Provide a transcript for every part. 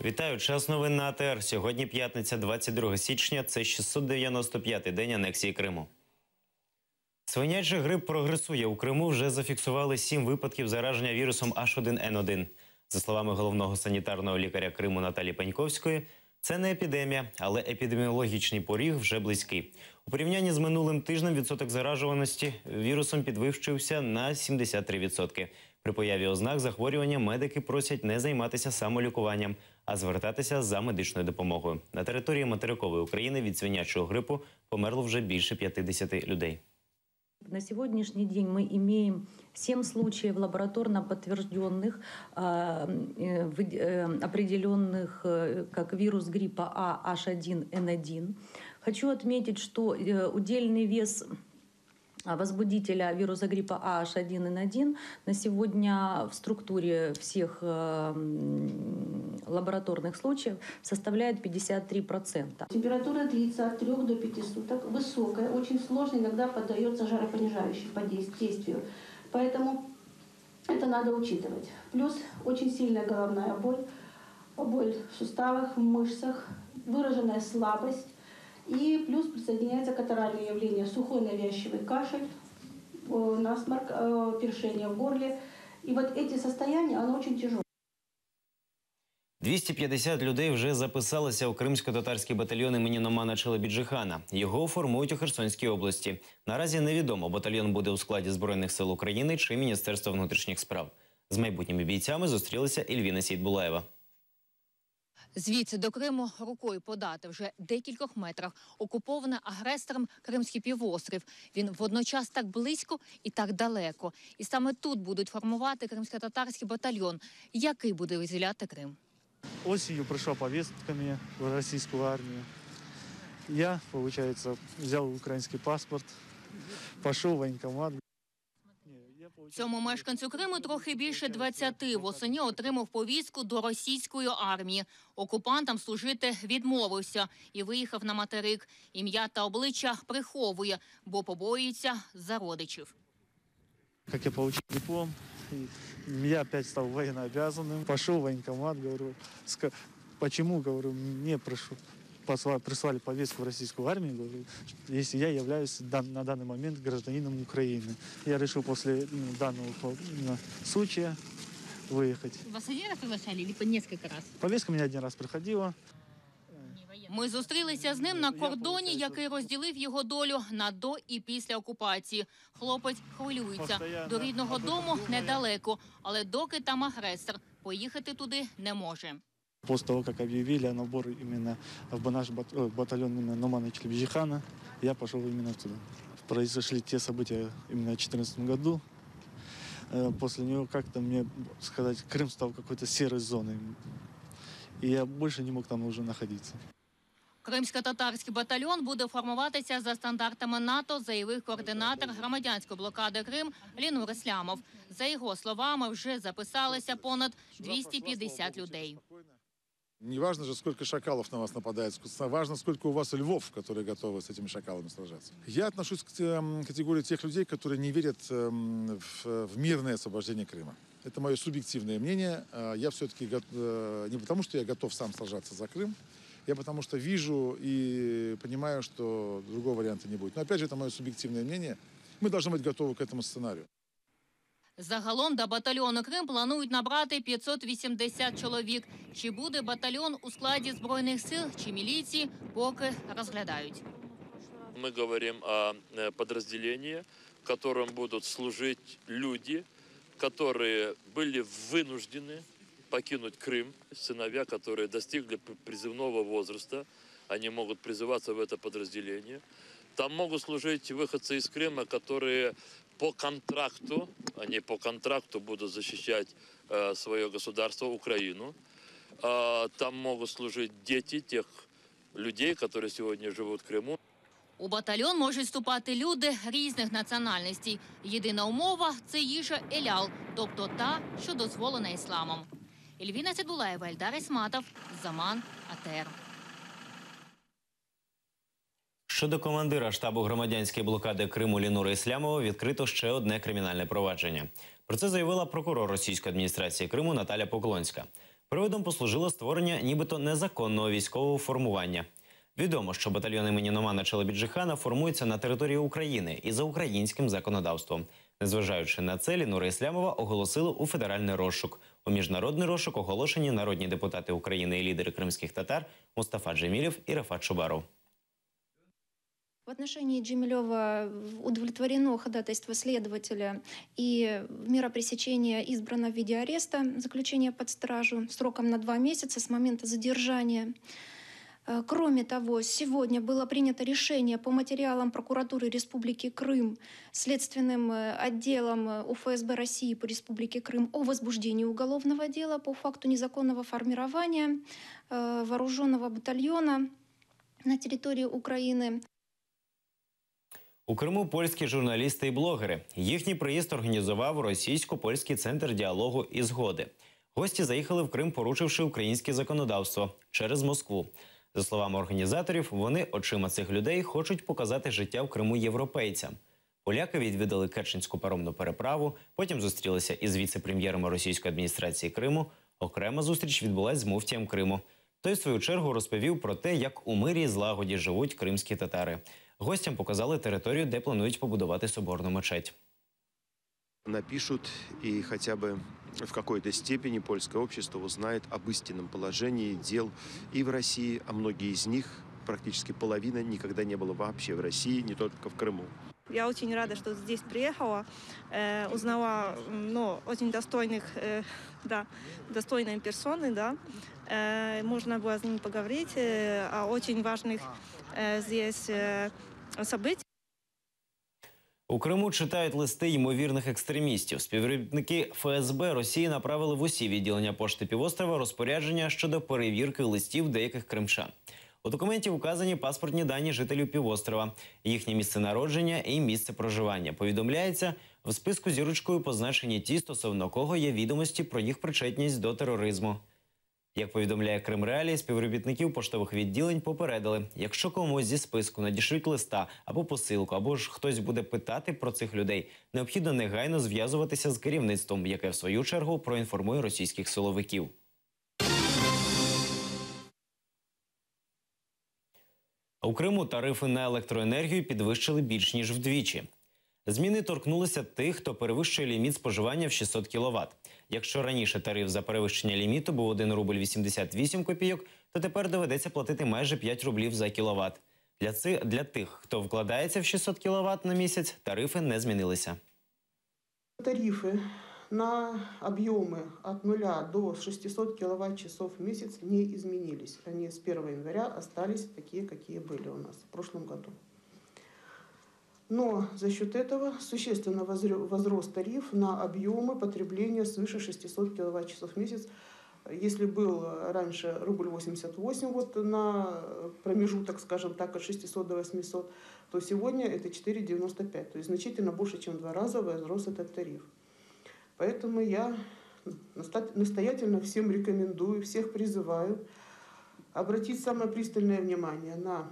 Вітаю, час новин на АТР. Сьогодні п'ятниця, 22 січня. Це 695-й день анексії Криму. Свинячий грип прогресує. У Криму вже зафіксували 7 випадків зараження вірусом H1N1. За словами головного санітарного лікаря Криму Наталії Паньковської, це не епідемія, але епідеміологічний поріг вже близький. У порівнянні з минулим тижнем відсоток заражуваності вірусом підвищився на 73%. При появі ознак захворювання медики просять не займатися самолікуванням, а звертатися за медичною допомогою. На території материкової України від свинячого грипу померло вже більше 50 людей. На сегодняшний день мы имеем 7 случаев лабораторно подтвержденных, определенных как вирус гриппа А H1N1. Хочу отметить, что удельный вес возбудителя вируса гриппа А H1N1 на сегодня в структуре всех лабораторных случаев составляет 53%. Температура длится от 3 до 5 суток, высокая, очень сложно, иногда поддается жаропонижающей по действию. Поэтому это надо учитывать. Плюс очень сильная головная боль в суставах, в мышцах, выраженная слабость. И плюс присоединяется катаральное явление, сухой навязчивый кашель, насморк, першение в горле. И вот эти состояния, оно очень тяжелое. 250 людей вже записалися у кримсько-татарський батальйон імені Номана Челебіджихана. Його формують у Херсонській області. Наразі невідомо, батальйон буде у складі Збройних сил України чи Міністерства внутрішніх справ. З майбутніми бійцями зустрілася Ільвіна Сейтбулаєва. Звідси до Криму рукою подати вже декількох метрах окупований агресором Кримський півострів. Він водночас так близько і так далеко. І саме тут будуть формувати кримсько-татарський батальйон, який буде визволяти Крим. Осенью пришла повестка мне в российскую армию. Я, получается, взял украинский паспорт, пошел в военкомат. Цьому мешканцю Криму трохи більше 20. Восені отримав повістку до російської армії. Окупантам служити відмовився і виїхав на материк. Ім'я та обличчя приховує, бо побоюється за родичів. Как я получил диплом, я опять стал военнообязанным. Пошел в военкомат, говорю, почему, говорю, мне прислали повестку в российскую армию, говорю, если я являюсь на данный момент гражданином Украины. Я решил после данного случая выехать. Вас один раз приглашали или по несколько раз? Повестка меня один раз приходила. Ми зустрілися з ним на кордоні, який розділив його долю на до і після окупації. Хлопець хвилюється. До рідного дому недалеко, але доки там агресор, поїхати туди не може. После того, как объявили о наборе именно в наш батальон Номана Челебіджихана, я пошел именно туда. Произошли те события именно в 2014 году. После него как-то, мне сказать, Крым стал какой-то серой зоной. И я больше не мог там уже находиться. Кримсько-татарський батальйон буде формуватися за стандартами НАТО, заявив координатор громадянської блокади Крим Лінур Іслямов. За його словами, вже записалися понад 250 людей. Не важно же, сколько шакалов на вас нападает, важно, сколько у вас львов, которые готовы с этими шакалами сражаться. Я отношусь к категории тех людей, которые не верят в мирное освобождение Крыма. Это мое субъективное мнение. Я все-таки не потому, что я готов сам сражаться за Крым, я потому что вижу и понимаю, что другого варианта не будет. Но опять же, это мое субъективное мнение. Мы должны быть готовы к этому сценарию. Загалом до батальйону Крим планують набрати 580 чоловік. Чи буде батальйон у складі Збройних сил чи міліції, поки розглядають. Мы говорим о подразделении, в котором будут служить люди, которые были вынуждены покинуть Крым. Сыновья, которые достигли призывного возраста, они могут призываться в это подразделение. Там могут служить выходцы из Крыма, которые по контракту будут защищать свое государство, Украину. Там могут служить дети тех людей, которые сегодня живут в Криму. У батальйон можуть вступати люди різних національностей. Єдина умова – це їжа елял, тобто та, що дозволена ісламом. Ільвіна Сейтбулаєва, Ельдар Ісматов, Заман, АТР. Щодо командира штабу громадянської блокади Криму Лінура Іслямова відкрито ще одне кримінальне провадження. Про це заявила прокурор російської адміністрації Криму Наталя Поклонська. Приводом послужило створення нібито незаконного військового формування. Відомо, що батальйон імені Номана Челебіджихана формується на території України і за українським законодавством. Незважаючи на це, Лінура Іслямова оголосили у федеральний розшук. У міжнародний розшук оголошені народні депутати України і лідери кримських татар Мустафа Джемілєв і Рафат Шубаров. В отношении Джемилева удовлетворено ходатайство следователя, и мера пресечения избрана в виде ареста, заключения под стражу сроком на 2 месяца с момента задержания. Кроме того, сегодня было принято решение по материалам прокуратуры Республики Крым, следственным отделом УФСБ России по Республике Крым о возбуждении уголовного дела по факту незаконного формирования вооруженного батальона на территории Украины. У Криму польські журналісти і блогери. Їхній приїзд організував російсько-польський центр діалогу і згоди. Гості заїхали в Крим, порушивши українське законодавство через Москву. За словами організаторів, вони очима цих людей хочуть показати життя в Криму європейцям. Поляки відвідали Керченську паромну переправу, потім зустрілися із віце-прем'єром російської адміністрації Криму. Окрема зустріч відбулась з муфтієм Криму. Той, в свою чергу, розповів про те, як у мирі і злагоді живуть кримські татари. Гостям показали територію, де планують побудувати соборну мечеть. Напишут, и хотя бы в какой-то степени польское общество узнает об истинном положении дел и в России, а многие из них, практически половина, никогда не было вообще в России, не только в Крыму. Я очень рада, что здесь приехала, узнала очень достойные персоны, да. Можно было с ними поговорить о очень важных здесь событиях. У Криму читають листи ймовірних екстремістів. Співробітники ФСБ Росії направили в усі відділення пошти півострова розпорядження щодо перевірки листів деяких кримчан. У документі вказані паспортні дані жителів півострова, їхнє місце народження і місце проживання. Повідомляється, в списку зірочкою позначені ті, стосовно кого є відомості про їх причетність до тероризму. Як повідомляє Кримреалії, співробітників поштових відділень попередили, якщо комусь зі списку надішлють листа або посилку, або ж хтось буде питати про цих людей, необхідно негайно зв'язуватися з керівництвом, яке в свою чергу проінформує російських силовиків. У Криму тарифи на електроенергію підвищили більш ніж вдвічі. Зміни торкнулися тих, хто перевищує ліміт споживання в 600 кВт. Якщо раніше тариф за перевищення ліміту був 1 рубль 88 копійок, то тепер доведеться платити майже 5 рублів за кіловат. Для тих, хто вкладається в 600 кВт на місяць, тарифи не змінилися. Тарифы на объемы от 0 до 600 киловатт-часов в месяц не изменились. Они с 1 января остались такие, какие были у нас в прошлом году. Но за счет этого существенно возрос тариф на объемы потребления свыше 600 киловатт-часов в месяц. Если был раньше рубль 88 на промежуток, скажем так, от 600 до 800, то сегодня это 4,95. То есть значительно больше, чем в 2 раза возрос этот тариф. Поэтому я настоятельно всем рекомендую, всех призываю обратить самое пристальное внимание на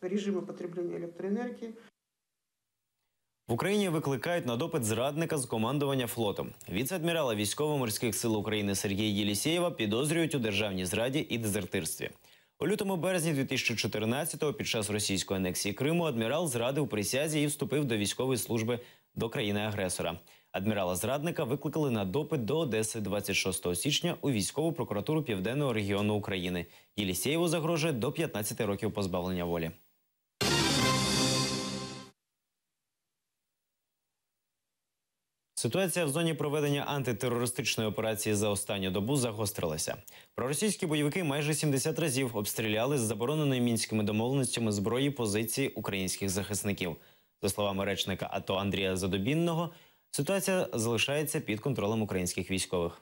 режими потреблення електроенергії. В Україні викликають на допит зрадника з командування флотом. Віце-адмірала Військово-морських сил України Сергія Єлісєєва підозрюють у державній зраді і дезертирстві. У лютому-березні 2014-го під час російської анексії Криму адмірал зрадив присязі і вступив до військової служби до країни-агресора. Адмірала-зрадника викликали на допит до Одеси 26 січня у військову прокуратуру Південного регіону України. Єлісєєву загрожує до 15 років позбавлення волі. Ситуація в зоні проведення антитерористичної операції за останню добу загострилася. Проросійські бойовики майже 70 разів обстріляли з забороненої мінськими домовленостями зброї позиції українських захисників. За словами речника АТО Андрія Задобінного, ситуація залишається під контролем українських військових.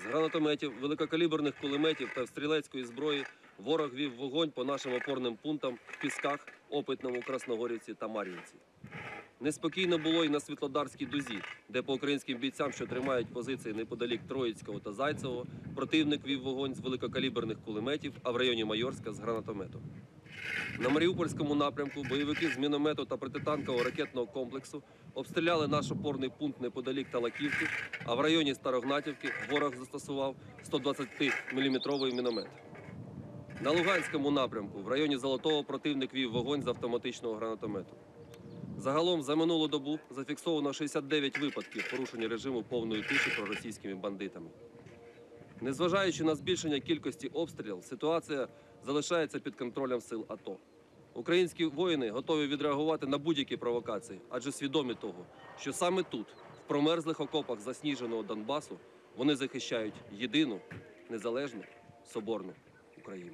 З гранатометів, великокаліберних кулеметів та стрілецької зброї ворог вів вогонь по нашим опорним пунктам в Пісках, Опитному, Красногорівці та Мар'їнці. Неспокійно було і на Світлодарській дузі, де по українським бійцям, що тримають позиції неподалік Троїцького та Зайцевого, противник вів вогонь з великокаліберних кулеметів, а в районі Майорська – з гранатомету. На Маріупольському напрямку бойовики з міномету та протитанкового ракетного комплексу обстріляли наш опорний пункт неподалік Талаківки, а в районі Старогнатівки ворог застосував 120-мм міномет. На Луганському напрямку в районі Золотого противник вів вогонь з автоматичного гранатомету. Загалом за минулу добу зафіксовано 69 випадків порушення режиму повної тиші проросійськими бандитами. Незважаючи на збільшення кількості обстрілів, ситуація залишається під контролем сил АТО. Українські воїни готові відреагувати на будь-які провокації, адже свідомі того, що саме тут, в промерзлих окопах засніженого Донбасу, вони захищають єдину, незалежну, соборну Україну.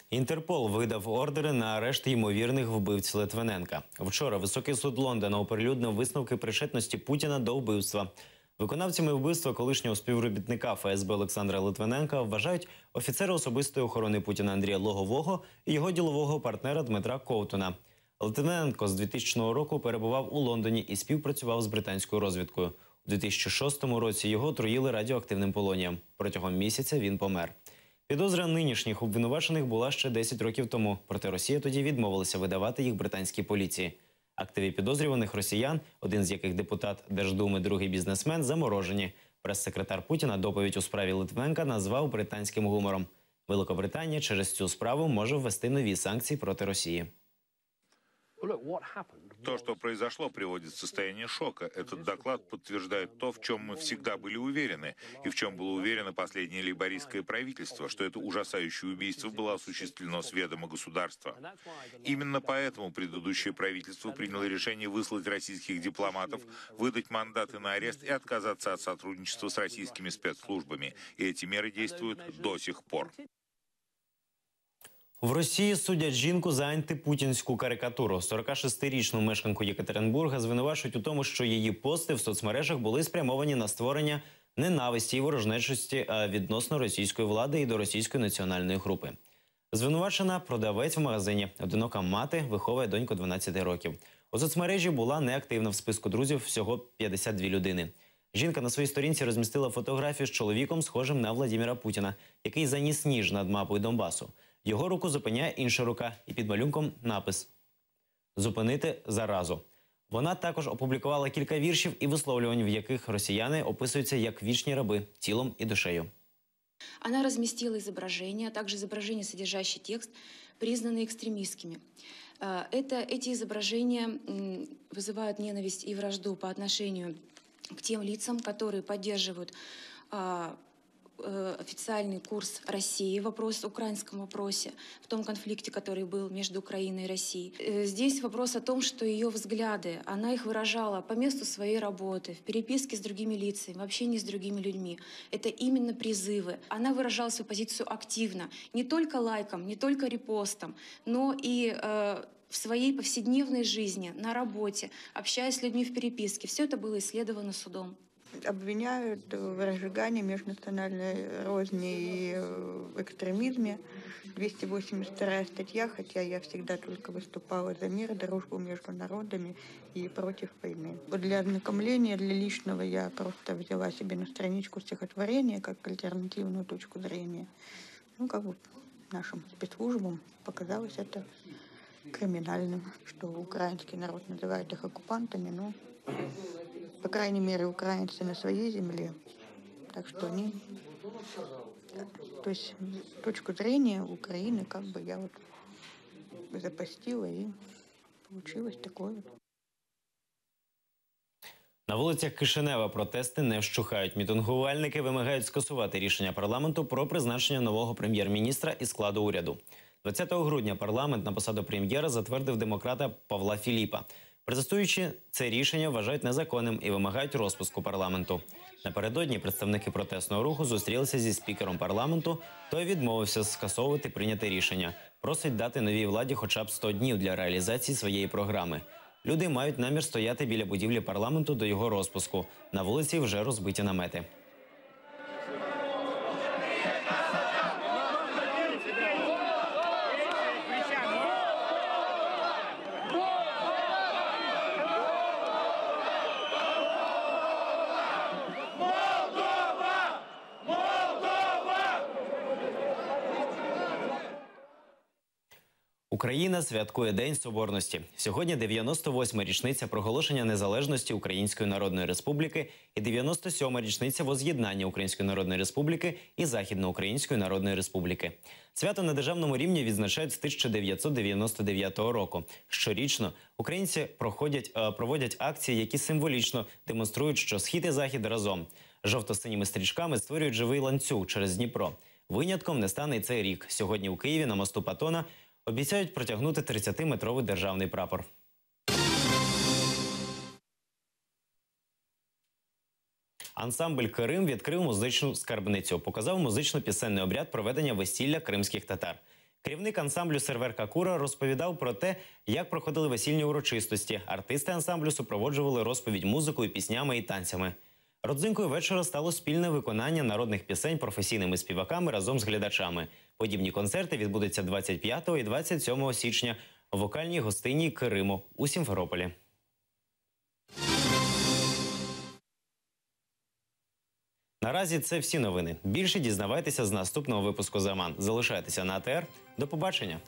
Інтерпол видав ордери на арешт ймовірних вбивць Литвиненка. Вчора Високий суд Лондона оприлюднив висновки причетності Путіна до вбивства. Виконавцями вбивства колишнього співробітника ФСБ Олександра Литвиненка вважають офіцера особистої охорони Путіна Андрія Логового і його ділового партнера Дмитра Ковтуна. Литвиненко з 2000 року перебував у Лондоні і співпрацював з британською розвідкою. У 2006 році його отруїли радіоактивним полонієм. Протягом місяця він помер. Підозра нинішніх обвинувачених була ще 10 років тому, проте Росія тоді відмовилася видавати їх британській поліції. Активи підозрюваних росіян, один з яких депутат Держдуми, другий бізнесмен, заморожені. Прес-секретар Путіна доповідь у справі Литвиненка назвав британським гумором. Великобританія через цю справу може ввести нові санкції проти Росії. То, что произошло, приводит в состояние шока. Этот доклад подтверждает то, в чем мы всегда были уверены, и в чем было уверено последнее лейбористское правительство, что это ужасающее убийство было осуществлено с ведома государства. Именно поэтому предыдущее правительство приняло решение выслать российских дипломатов, выдать мандаты на арест и отказаться от сотрудничества с российскими спецслужбами. И эти меры действуют до сих пор. В Росії судять жінку за антипутінську карикатуру. 46-річну мешканку Єкатеринбурга звинувачують у тому, що її пости в соцмережах були спрямовані на створення ненависті і ворожнечості відносно російської влади і до російської національної групи. Звинувачена продавець в магазині. Одинока мати виховує доньку 12 років. У соцмережі була неактивна, в списку друзів всього 52 людини. Жінка на своїй сторінці розмістила фотографію з чоловіком, схожим на Владимира Путіна, який заніс ніж над мапою Донбасу. Його руку зупиняє інша рука і під малюнком напис «Зупинити заразу». Вона також опублікувала кілька віршів і висловлювань, в яких росіяни описуються як вічні раби тілом і душею. Она разместила изображения, а также изображения, содержащие текст, признанные экстремистскими. Эти изображения вызывают ненависть и вражду по отношению к тем лицам, которые поддерживают официальный курс России в украинском вопросе, в том конфликте, который был между Украиной и Россией. Здесь вопрос о том, что ее взгляды, она их выражала по месту своей работы, в переписке с другими лицами, в общении с другими людьми. Это именно призывы. Она выражала свою позицию активно, не только лайком, не только репостом, но и в своей повседневной жизни, на работе, общаясь с людьми в переписке. Все это было исследовано судом. Обвиняют в разжигании межнациональной розни и экстремизме. 282 статья, хотя я всегда только выступала за мир, дружбу между народами и против войны. Для ознакомления, для личного я просто взяла себе на страничку стихотворение как альтернативную точку зрения. Нашим спецслужбам показалось это криминальным, что украинский народ называет их оккупантами, но по крайней мере, украинцы на своей земле. Так что они... То есть точку зрения Украины я запостила, и получилось такое. На вулицях Кишинева протести не вщухають. Мітингувальники вимагають скасувати рішення парламенту про призначення нового прем'єр-міністра із складу уряду. 20 грудня парламент на посаду прем'єра затвердив демократа Павла Філіпа. Протестуючи це рішення вважають незаконним і вимагають розпуску парламенту. Напередодні представники протестного руху зустрілися зі спікером парламенту, той відмовився скасовувати прийняте рішення. Просить дати новій владі хоча б 100 днів для реалізації своєї програми. Люди мають намір стояти біля будівлі парламенту до його розпуску. На вулиці вже розбиті намети. Україна святкує День Соборності. Сьогодні 98-ма річниця проголошення незалежності Української Народної Республіки і 97-ма річниця воз'єднання Української Народної Республіки і Західноукраїнської Народної Республіки. Свято на державному рівні відзначають з 1999 року. Щорічно українці проводять акції, які символічно демонструють, що Схід і Захід разом. Жовто-синіми стрічками створюють живий ланцюг через Дніпро. Винятком не стане й цей рік. Сьогодні у Києві на мосту Патона обіцяють протягнути 30-метровий державний прапор. Ансамбль «Крим» відкрив музичну скарбницю. Показав музично-пісенний обряд проведення весілля кримських татар. Керівник ансамблю Сервер Какура розповідав про те, як проходили весільні урочистості. Артисти ансамблю супроводжували розповідь музикою, піснями і танцями. Родзинкою вечора стало спільне виконання народних пісень професійними співаками разом з глядачами. Подібні концерти відбудуться 25 і 27 січня у вокальній гостині «Криму» у Сімферополі. Наразі це всі новини. Більше дізнавайтеся з наступного випуску «Заман». Залишайтеся на АТР. До побачення!